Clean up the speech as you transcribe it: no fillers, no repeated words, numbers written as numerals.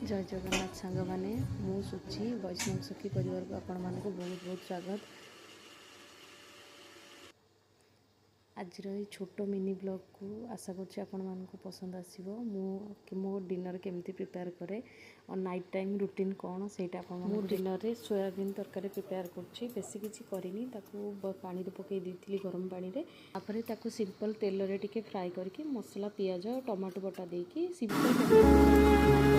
जय जगन्नाथ सांग मैंने मु सुची वैष्णव सखी परिवार को आपण मानक बहुत बहुत स्वागत। आज छोट मिनी ब्लॉग को आशा कर पसंद आसो। मो डिनर केमती प्रिपेयर करे और नाइट टाइम रुटीन कौन से मो डिनर रे सोयाबीन तरकारी प्रिपेयर करछि। बेसी किछि करिनी, ताकू पानी रे पकई देथिली गरम पानी रे। तापरे ताकू सिंपल तेल रे टिके फ्राई करके मसला पियाज टमाटो बटा देकी सिंपल